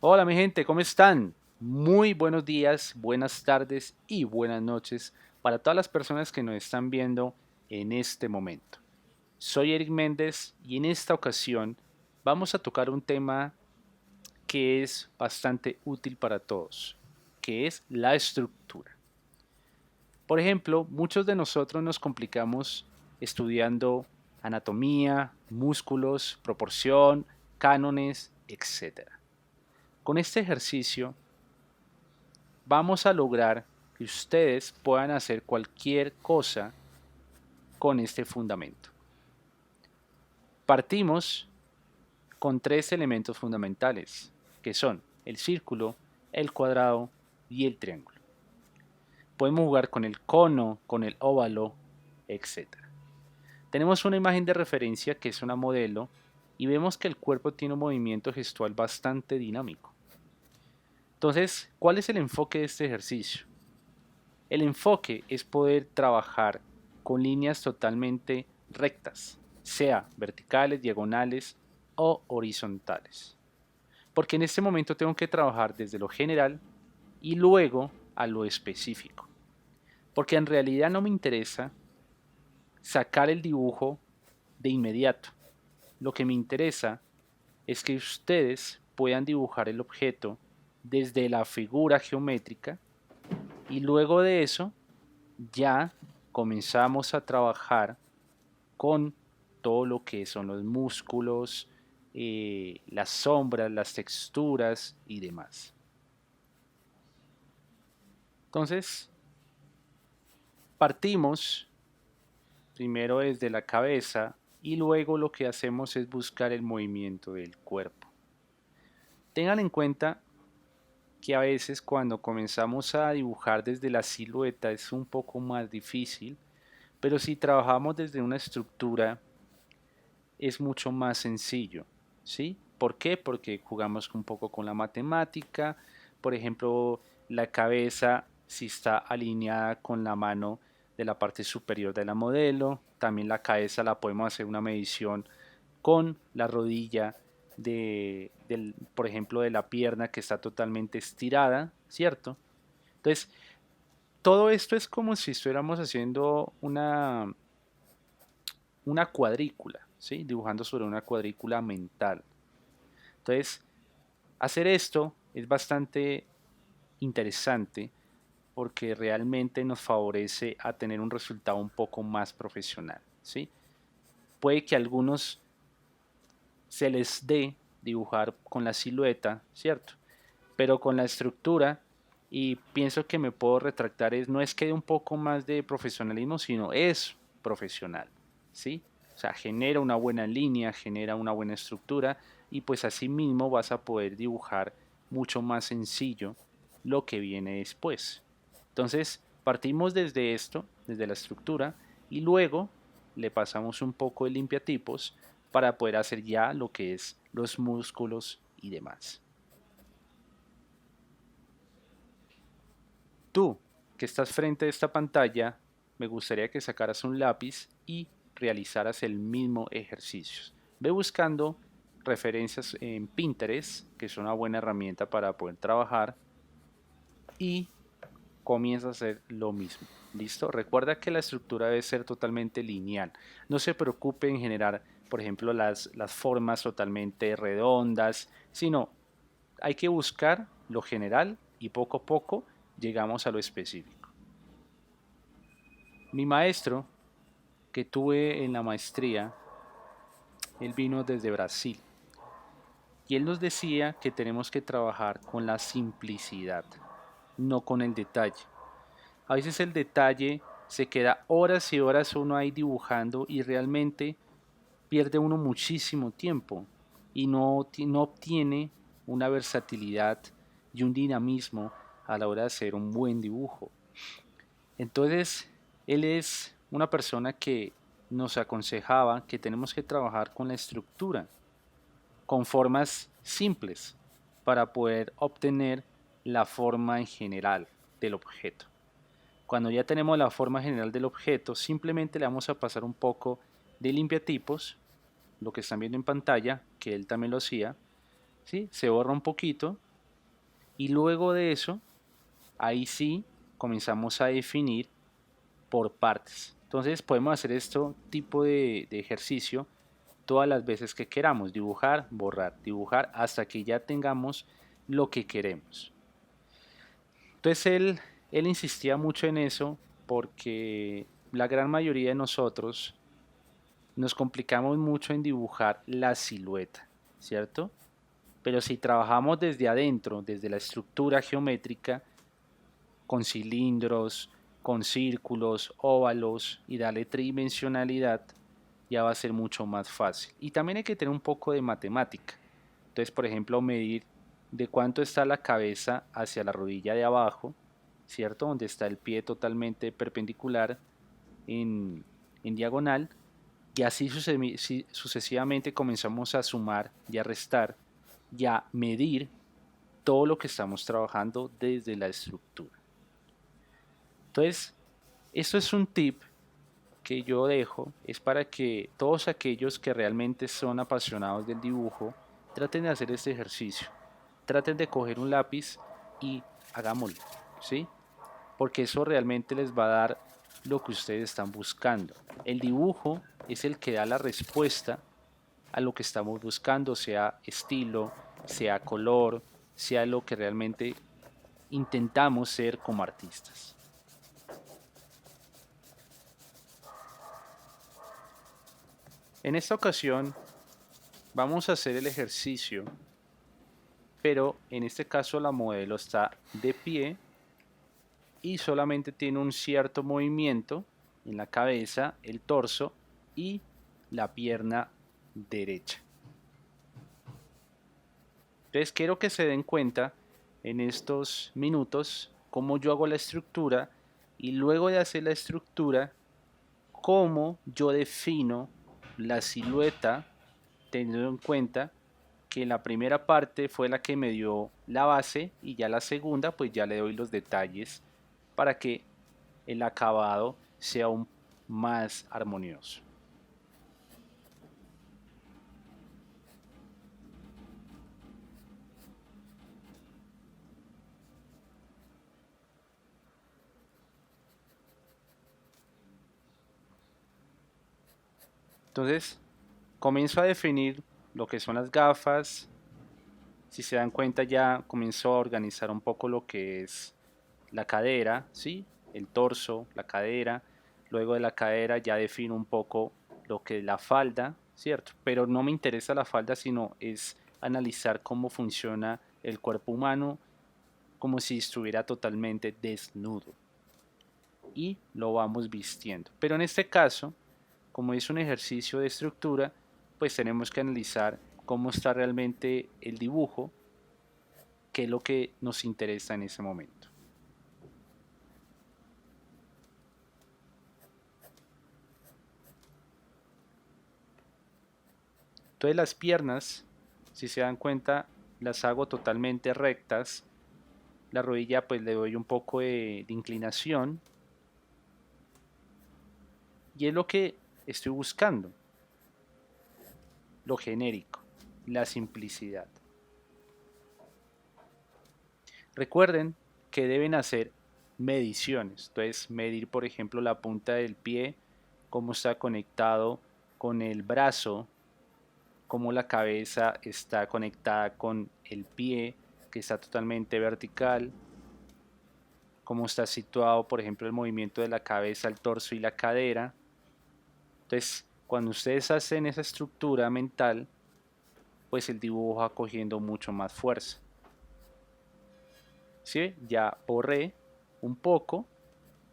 Hola mi gente, ¿cómo están? Muy buenos días, buenas tardes y buenas noches para todas las personas que nos están viendo en este momento. Soy Eric Méndez y en esta ocasión vamos a tocar un tema que es bastante útil para todos, que es la estructura. Por ejemplo, muchos de nosotros nos complicamos estudiando anatomía, músculos, proporción, cánones, etc. Con este ejercicio vamos a lograr que ustedes puedan hacer cualquier cosa con este fundamento. Partimos con tres elementos fundamentales, que son el círculo, el cuadrado y el triángulo. Podemos jugar con el cono, con el óvalo, etc. Tenemos una imagen de referencia que es una modelo y vemos que el cuerpo tiene un movimiento gestual bastante dinámico. Entonces, ¿cuál es el enfoque de este ejercicio? El enfoque es poder trabajar con líneas totalmente rectas, sea verticales, diagonales o horizontales. Porque en este momento tengo que trabajar desde lo general y luego a lo específico. Porque en realidad no me interesa sacar el dibujo de inmediato. Lo que me interesa es que ustedes puedan dibujar el objeto desde la figura geométrica y luego de eso ya comenzamos a trabajar con todo lo que son los músculos, las sombras, las texturas y demás. Entonces, partimos primero desde la cabeza y luego lo que hacemos es buscar el movimiento del cuerpo. Tengan en cuenta que a veces cuando comenzamos a dibujar desde la silueta es un poco más difícil, pero si trabajamos desde una estructura es mucho más sencillo, ¿sí? ¿Por qué? Porque jugamos un poco con la matemática, por ejemplo, la cabeza si está alineada con la mano de la parte superior de la modelo, también la cabeza la podemos hacer una medición con la rodilla por ejemplo, de la pierna que está totalmente estirada, ¿cierto? Entonces, todo esto es como si estuviéramos haciendo una cuadrícula, ¿sí? Dibujando sobre una cuadrícula mental. Entonces, hacer esto es bastante interesante porque realmente nos favorece a tener un resultado un poco más profesional, ¿sí? Puede que a algunos se les dé dibujar con la silueta, ¿cierto? Pero con la estructura, y pienso que me puedo retractar, no es que dé un poco más de profesionalismo, sino es profesional, ¿sí? O sea, genera una buena línea, genera una buena estructura y pues así mismo vas a poder dibujar mucho más sencillo lo que viene después. Entonces, partimos desde esto, desde la estructura, y luego le pasamos un poco de limpiatipos para poder hacer ya lo que es los músculos y demás. Tú, que estás frente a esta pantalla, me gustaría que sacaras un lápiz y realizaras el mismo ejercicio. Ve buscando referencias en Pinterest, que es una buena herramienta para poder trabajar, y comienza a hacer lo mismo. ¿Listo? Recuerda que la estructura debe ser totalmente lineal. No se preocupe en generar, por ejemplo, las formas totalmente redondas, sino hay que buscar lo general y poco a poco llegamos a lo específico. Mi maestro que tuve en la maestría, él vino desde Brasil y él nos decía que tenemos que trabajar con la simplicidad, no con el detalle. A veces el detalle se queda horas y horas uno ahí dibujando y realmente pierde uno muchísimo tiempo y no obtiene una versatilidad y un dinamismo a la hora de hacer un buen dibujo. Entonces, él es una persona que nos aconsejaba que tenemos que trabajar con la estructura, con formas simples, para poder obtener la forma en general del objeto. Cuando ya tenemos la forma general del objeto, simplemente le vamos a pasar un poco de limpiatipos, lo que están viendo en pantalla, que él también lo hacía, ¿sí? Se borra un poquito Y luego de eso, ahí sí comenzamos a definir por partes. Entonces podemos hacer este tipo de ejercicio todas las veces que queramos, dibujar hasta que ya tengamos lo que queremos. Entonces él insistía mucho en eso porque la gran mayoría de nosotros nos complicamos mucho en dibujar la silueta, ¿cierto? Pero si trabajamos desde adentro, desde la estructura geométrica, con cilindros, con círculos, óvalos y darle tridimensionalidad, ya va a ser mucho más fácil. Y también hay que tener un poco de matemática. Entonces, por ejemplo, medir de cuánto está la cabeza hacia la rodilla de abajo, ¿cierto? Donde está el pie totalmente perpendicular en diagonal. Y así sucesivamente comenzamos a sumar y a restar y a medir todo lo que estamos trabajando desde la estructura. Entonces, esto es un tip que yo dejo, es para que todos aquellos que realmente son apasionados del dibujo traten de hacer este ejercicio. Traten de coger un lápiz y hagámoslo, ¿sí? Porque eso realmente les va a dar lo que ustedes están buscando. El dibujo es el que da la respuesta a lo que estamos buscando, sea estilo, sea color, sea lo que realmente intentamos ser como artistas. En esta ocasión vamos a hacer el ejercicio, pero en este caso la modelo está de pie y solamente tiene un cierto movimiento en la cabeza, el torso y la pierna derecha. Entonces quiero que se den cuenta en estos minutos cómo yo hago la estructura y luego de hacer la estructura, cómo yo defino la silueta teniendo en cuenta que la primera parte fue la que me dio la base y ya la segunda pues ya le doy los detalles para que el acabado sea aún más armonioso. Entonces comienzo a definir lo que son las gafas. Si se dan cuenta ya comenzó a organizar un poco lo que es la cadera, ¿sí? El torso, la cadera. Luego de la cadera ya defino un poco lo que es la falda, ¿cierto? Pero no me interesa la falda, sino es analizar cómo funciona el cuerpo humano como si estuviera totalmente desnudo. Y lo vamos vistiendo. Pero en este caso, como es un ejercicio de estructura, pues tenemos que analizar cómo está realmente el dibujo, qué es lo que nos interesa en ese momento. Entonces las piernas, si se dan cuenta, las hago totalmente rectas. La rodilla pues le doy un poco de inclinación y es lo que estoy buscando, lo genérico, la simplicidad. Recuerden que deben hacer mediciones, entonces medir por ejemplo la punta del pie, cómo está conectado con el brazo, cómo la cabeza está conectada con el pie que está totalmente vertical, cómo está situado por ejemplo el movimiento de la cabeza, el torso y la cadera. Entonces cuando ustedes hacen esa estructura mental, pues el dibujo va cogiendo mucho más fuerza. ¿Sí? Ya borré un poco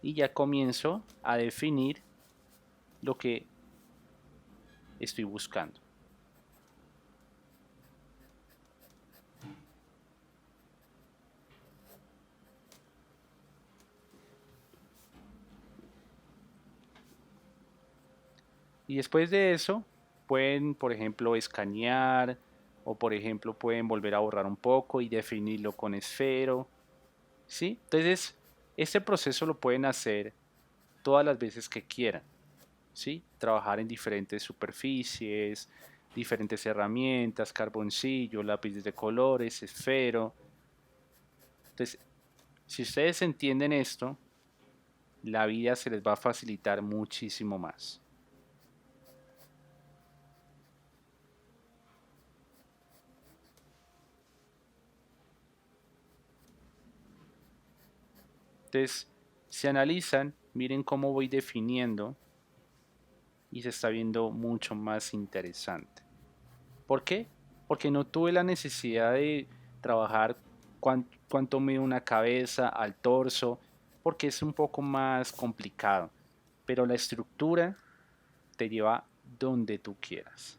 y ya comienzo a definir lo que estoy buscando. Y después de eso pueden, por ejemplo, escanear o por ejemplo pueden volver a borrar un poco y definirlo con esfero. ¿Sí? Entonces, este proceso lo pueden hacer todas las veces que quieran. ¿Sí? Trabajar en diferentes superficies, diferentes herramientas, carboncillo, lápiz de colores, esfero. Entonces, si ustedes entienden esto, la vida se les va a facilitar muchísimo más. Entonces, si analizan, miren cómo voy definiendo y se está viendo mucho más interesante. ¿Por qué? Porque no tuve la necesidad de trabajar cuánto mide una cabeza al torso, porque es un poco más complicado. Pero la estructura te lleva donde tú quieras.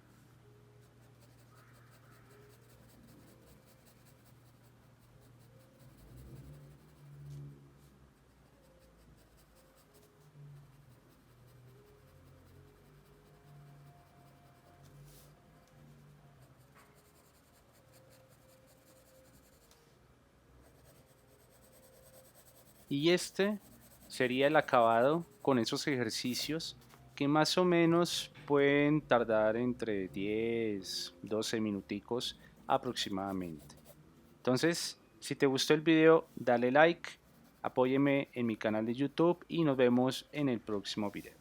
Y este sería el acabado con esos ejercicios que más o menos pueden tardar entre 10, 12 minuticos aproximadamente. Entonces, si te gustó el video, dale like, apóyeme en mi canal de YouTube y nos vemos en el próximo video.